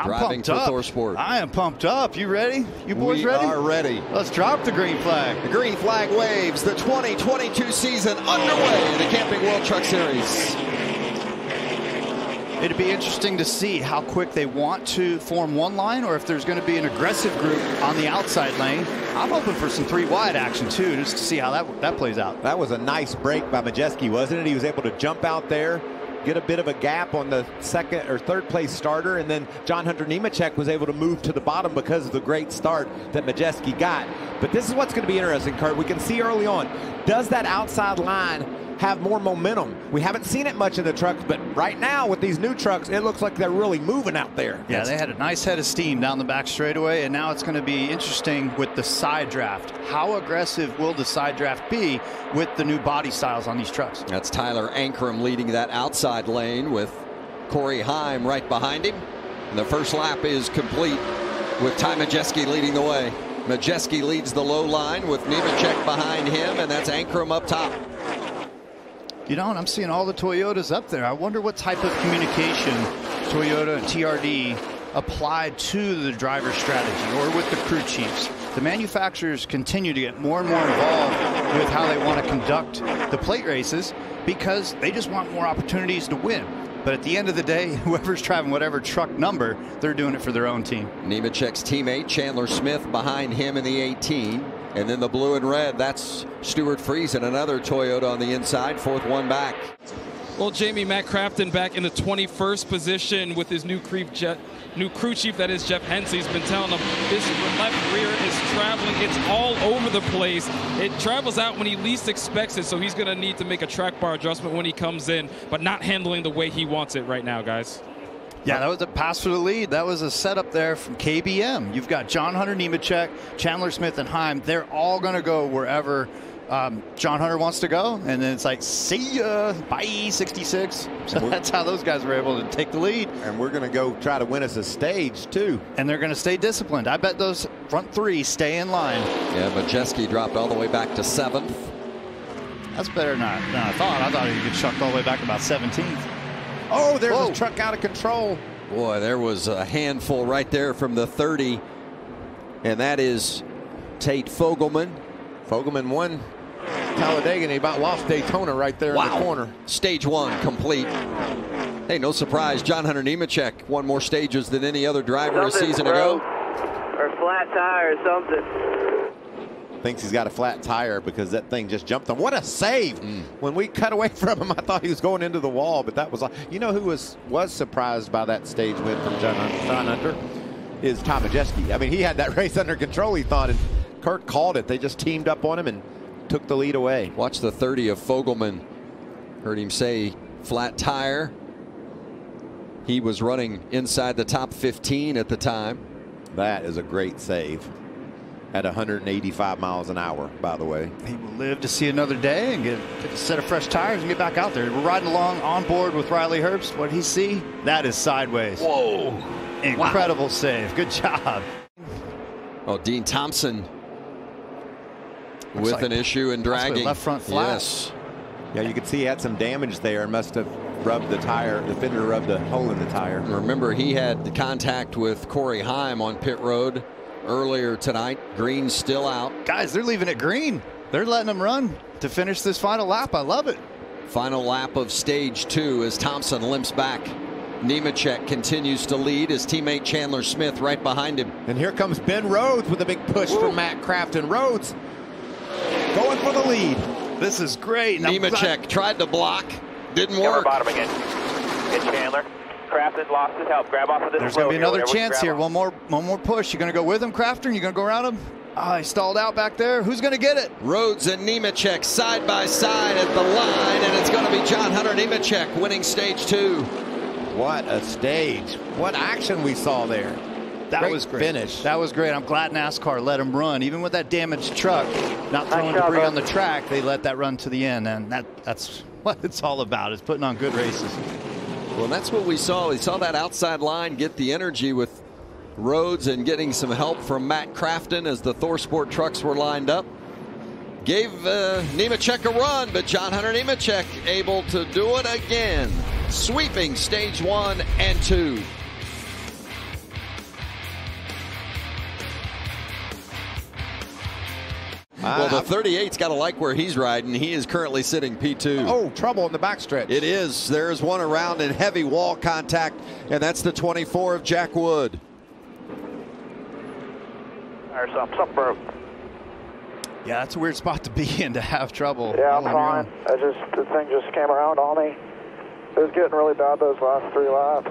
driving for ThorSport. I am pumped up. You ready? You boys ready? We are ready. Let's drop the green flag. The green flag waves. The 2022 season underway in the Camping World Truck Series. It'd be interesting to see how quick they want to form one line, or if there's going to be an aggressive group on the outside lane. I'm hoping for some 3 wide action too, just to see how that plays out. That was a nice break by Majeski, wasn't it? He was able to jump out there, get a bit of a gap on the second or third place starter, and then John Hunter Nemechek was able to move to the bottom because of the great start that Majeski got. But this is what's going to be interesting, Kurt. We can see early on, does that outside line have more momentum? We haven't seen it much in the trucks, but right now with these new trucks, it looks like they're really moving out there. Yeah, they had a nice head of steam down the back straightaway, and now it's going to be interesting with the side draft. How aggressive will the side draft be with the new body styles on these trucks? That's Tyler Ankrum leading that outside lane with Corey Heim right behind him. And the first lap is complete with Ty Majeski leading the way. Majeski leads the low line with Nemechek behind him, and that's Ankrum up top. You know, and I'm seeing all the Toyotas up there. I wonder what type of communication Toyota and TRD applied to the driver strategy or with the crew chiefs. The manufacturers continue to get more and more involved with how they want to conduct the plate races because they just want more opportunities to win. But at the end of the day, whoever's driving whatever truck number, they're doing it for their own team. Nemechek's teammate Chandler Smith behind him in the 18. And then the blue and red, that's Stuart Friesen, another Toyota on the inside, fourth one back. Well, Jamie, Matt Crafton back in the 21st position with his new crew chief, that is Jeff Hensey. He's been telling him this left rear is traveling. It's all over the place. It travels out when he least expects it, so he's going to need to make a track bar adjustment when he comes in, but not handling the way he wants it right now, guys. Yeah, that was a pass for the lead. That was a setup there from KBM. You've got John Hunter Nemechek, Chandler Smith, and Heim. They're all going to go wherever John Hunter wants to go. And then it's like, see ya, bye, 66. So that's how those guys were able to take the lead. And we're going to go try to win us a stage, too. And they're going to stay disciplined. I bet those front 3 stay in line. Yeah, Majeski dropped all the way back to 7th. That's better than I thought. I thought he could chuck all the way back about 17th. Oh, there's a truck out of control. Boy, there was a handful right there from the 30. And that is Tate Fogelman. Fogelman won Talladega, and he about lost Daytona right there in the corner. Stage 1 complete. Hey, no surprise, John Hunter Nemechek won more stages than any other driver a season ago. Or flat tire or something. Thinks he's got a flat tire because that thing just jumped on. What a save! When we cut away from him, I thought he was going into the wall, but that was like, you know who was surprised by that stage win from John Hunter is Ty Majeski. I mean, he had that race under control, he thought, and Kurt called it. They just teamed up on him and took the lead away. Watch the 30 of Fogelman. Heard him say flat tire. He was running inside the top 15 at the time. That is a great save. At 185 miles an hour, by the way. He will live to see another day and get a set of fresh tires and get back out there. We're riding along on board with Riley Herbst. What did he see? That is sideways. Whoa. Incredible save. Good job. Oh, Dean Thompson with an issue and dragging. Left front flat. Yes. Yeah, you could see he had some damage there and must have rubbed the tire. The fender rubbed a hole in the tire. And remember, he had contact with Corey Heim on pit road earlier tonight. Green's still out. Guys, they're leaving it green. They're letting them run to finish this final lap. I love it. Final lap of stage 2 as Thompson limps back. Nemechek continues to lead. His teammate Chandler Smith right behind him. And here comes Ben Rhodes with a big push from Matt Crafton. Rhodes going for the lead. This is great. Nemechek tried to block. Didn't Cover work. bottom again. Get Chandler. Crafton lost his help. Grab off of this. There's going to be another chance here. One more push. You going to go with him, Crafton? You going to go around him? Oh, he stalled out back there. Who's going to get it? Rhodes and Nemechek side by side at the line, and it's going to be John Hunter Nemechek winning stage 2. What a stage. What action we saw there. That was great. Finish. That was great. I'm glad NASCAR let him run. Even with that damaged truck, not throwing debris on the track, they let that run to the end. And that's what it's all about, is putting on good races. Well, that's what we saw. We saw that outside line get the energy with Rhodes and getting some help from Matt Crafton as the ThorSport trucks were lined up. Gave Nemechek a run, but John Hunter Nemechek able to do it again, sweeping stage 1 and 2. Well, the 38's got to like where he's riding. He is currently sitting P2. Oh, trouble in the backstretch. It is. There's one around in heavy wall contact, and that's the 24 of Jack Wood. There's something broke. Yeah, that's a weird spot to be in to have trouble. Yeah, I'm fine. The thing just came around on me. It was getting really bad those last 3 laps.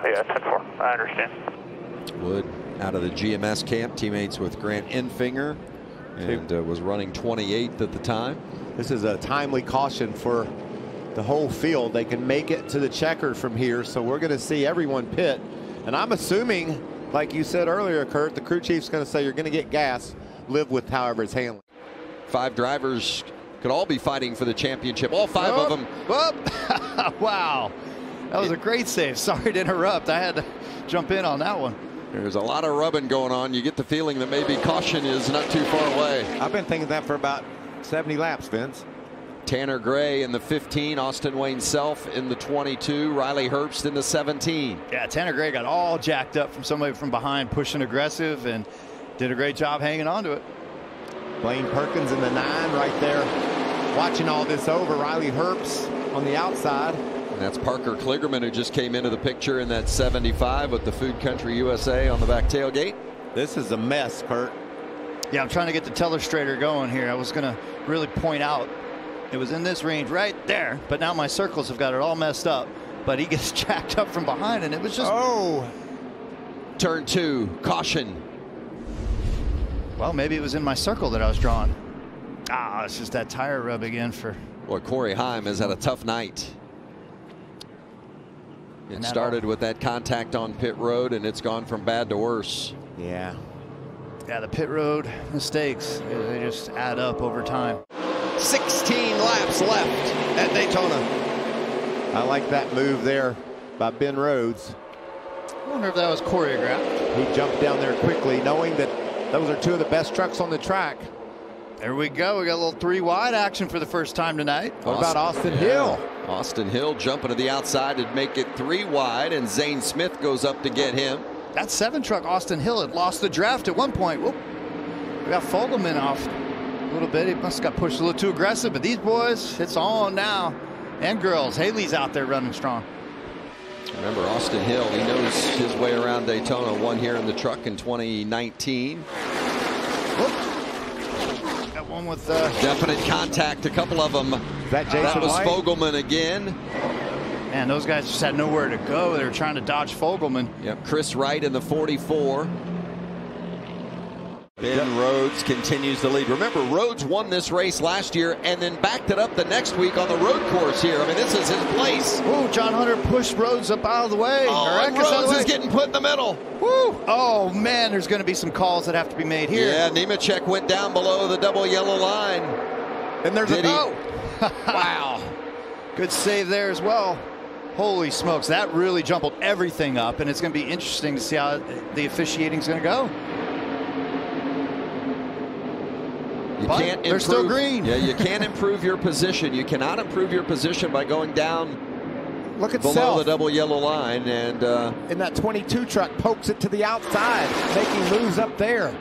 Yeah, 10-4. I understand. Wood out of the GMS camp, teammates with Grant Enfinger, and was running 28th at the time. This is a timely caution for the whole field. They can make it to the checker from here, so we're going to see everyone pit. And I'm assuming, like you said earlier, Kurt, the crew chief's going to say you're going to get gas. Live with however it's handled. 5 drivers could all be fighting for the championship. All 5 of them. Wow. That was a great save. Sorry to interrupt. I had to jump in on that one. There's a lot of rubbing going on. You get the feeling that maybe caution is not too far away. I've been thinking that for about 70 laps, Vince. Tanner Gray in the 15, Austin Wayne Self in the 22, Riley Herbst in the 17. Yeah, Tanner Gray got all jacked up from somebody from behind pushing aggressive and did a great job hanging on to it. Blaine Perkins in the 9 right there. Watching all this over, Riley Herbst on the outside. And that's Parker Kligerman, who just came into the picture in that 75 with the Food Country USA on the back tailgate. This is a mess, Kurt. Yeah, I'm trying to get the telestrator going here. I was going to really point out it was in this range right there, but now my circles have got it all messed up. But he gets jacked up from behind, and it was just... Oh! Turn 2, caution. Well, maybe it was in my circle that I was drawing. Ah, it's just that tire rub again for... Boy, Corey Heim has had a tough night. It started with that contact on pit road, and it's gone from bad to worse. Yeah. Yeah, the pit road mistakes, they just add up over time. 16 laps left at Daytona. I like that move there by Ben Rhodes. I wonder if that was choreographed. He jumped down there quickly, knowing that those are 2 of the best trucks on the track. There we go. We got a little 3 wide action for the first time tonight. What about Austin Hill? Austin Hill jumping to the outside to make it 3 wide, and Zane Smith goes up to get him. That 7 truck, Austin Hill, had lost the draft at one point. Whoop. We got Fogelman off a little bit. He must have got pushed a little too aggressive, but these boys, it's on now. And girls, Haley's out there running strong. Remember, Austin Hill, he knows his way around Daytona. Won here in the truck in 2019. Whoop. Got one with definite contact, a couple of them. That was White? Fogelman again. Man, those guys just had nowhere to go. They were trying to dodge Fogelman. Yep, Chris Wright in the 44. Ben Rhodes continues to lead. Remember, Rhodes won this race last year and then backed it up the next week on the road course here. I mean, this is his place. Ooh, John Hunter pushed Rhodes up out of the way. Oh, and Rhodes is getting put in the middle. Woo! Oh, man, there's going to be some calls that have to be made here. Yeah, Nemechek went down below the double yellow line. And there's a go. Wow. Good save there as well. Holy smokes, that really jumbled everything up, and it's going to be interesting to see how the officiating is going to go. They're still green. Yeah, you can't improve your position. You cannot improve your position by going down below the double yellow line. And in that 22 truck pokes it to the outside, making moves up there.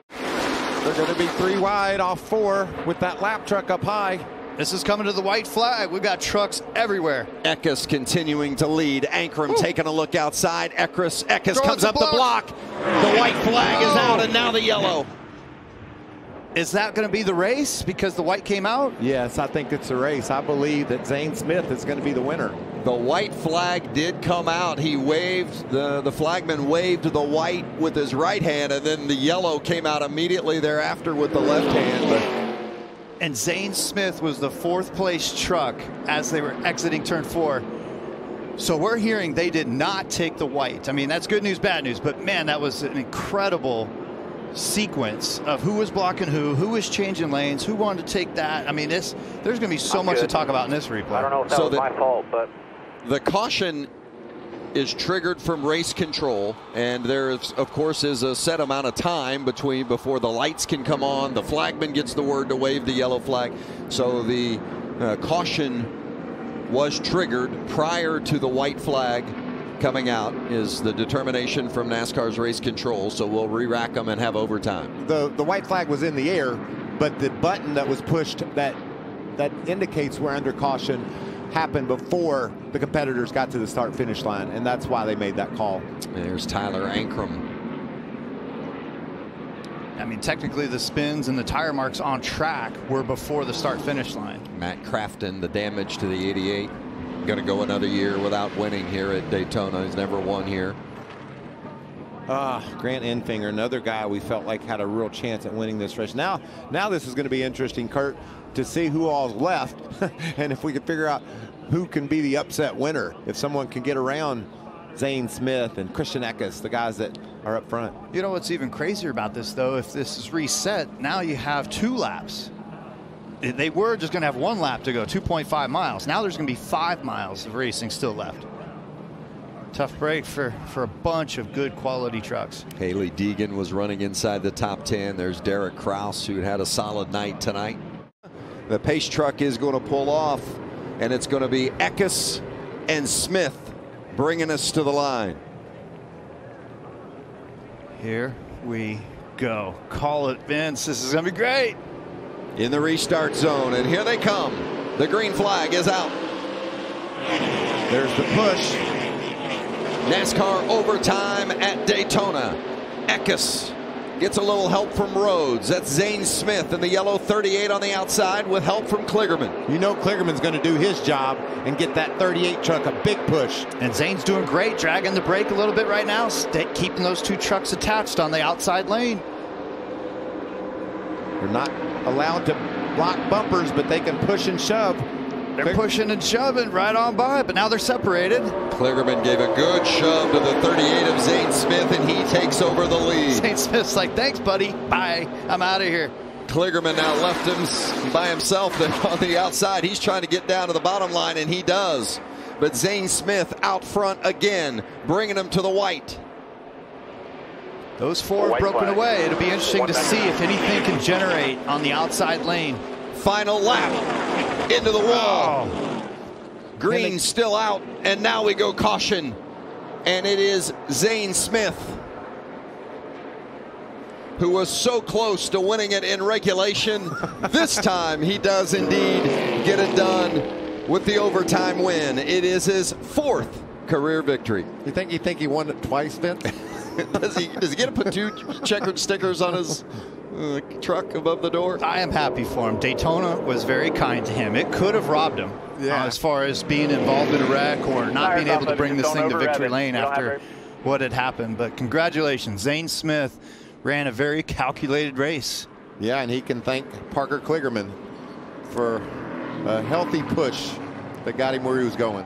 They're going to be 3 wide off 4 with that lap truck up high. This is coming to the white flag. We've got trucks everywhere. Eckes continuing to lead. Ankrum taking a look outside. Eckes comes up the block. The white flag is out, and now the yellow. Is that going to be the race because the white came out? Yes, I think it's a race. I believe that Zane Smith is going to be the winner. The white flag did come out. He waved, the flagman waved the white with his right hand, and then the yellow came out immediately thereafter with the left hand. And Zane Smith was the 4th place truck as they were exiting turn 4. So we're hearing they did not take the white. I mean, that's good news, bad news, but man, that was an incredible sequence of who was blocking who was changing lanes, who wanted to take that. I mean, there's going to be so much to talk about in this replay. I don't know if that was my fault, but the caution is triggered from race control, and there is, of course, is a set amount of time before the lights can come on. The flagman gets the word to wave the yellow flag. So the caution was triggered prior to the white flag coming out is the determination from NASCAR's race control, so we'll re-rack them and have overtime. The white flag was in the air, but the button that was pushed that indicates we're under caution happened before the competitors got to the start-finish line, and that's why they made that call. There's Tyler Ankrum. I mean, technically the spins and the tire marks on track were before the start-finish line. Matt Crafton, the damage to the 88. Going to go another year without winning here at Daytona. He's never won here. Grant Enfinger, another guy we felt like had a real chance at winning this race. Now this is going to be interesting, Kurt, to see who all's left and if we can figure out who can be the upset winner. If someone can get around Zane Smith and Christian Eckes, the guys that are up front. You know what's even crazier about this, though? If this is reset, now you have 2 laps. They were just going to have 1 lap to go, 2.5 miles. Now there's going to be 5 miles of racing still left. Tough break for a bunch of good quality trucks. Haley Deegan was running inside the top 10. There's Derek Kraus, who had a solid night tonight. The pace truck is going to pull off, and it's going to be Eckes and Smith bringing us to the line. Here we go. Call it, Vince. This is going to be great. In the restart zone, and here they come. The green flag is out. There's the push. NASCAR overtime at Daytona. Eckes gets a little help from Rhodes. That's Zane Smith in the yellow 38 on the outside with help from Kligerman. You know Kligerman's going to do his job and get that 38 truck a big push. And Zane's doing great, dragging the brake a little bit right now, keeping those 2 trucks attached on the outside lane. They're not allowed to block bumpers, but they can push and shove. They're pushing and shoving right on by, but now they're separated. Kligerman gave a good shove to the 38 of Zane Smith, and he takes over the lead. Zane Smith's like, thanks, buddy. Bye. I'm out of here. Kligerman now left him by himself on the outside. He's trying to get down to the bottom line, and he does. But Zane Smith out front again, bringing him to the white. Those 4 have broken away. It'll be interesting to see if anything can generate on the outside lane. Final lap into the wall. Green still out, and now we go caution. And it is Zane Smith, who was so close to winning it in regulation. This time he does indeed get it done with the overtime win. It is his 4th career victory. You think he won it twice, Vince? Does he get to put 2 checkered stickers on his truck above the door? I am happy for him. Daytona was very kind to him. It could have robbed him as far as being involved in a wreck or not being able to bring this thing to victory lane after what had happened. But congratulations, Zane Smith ran a very calculated race. Yeah, and he can thank Parker Kligerman for a healthy push that got him where he was going.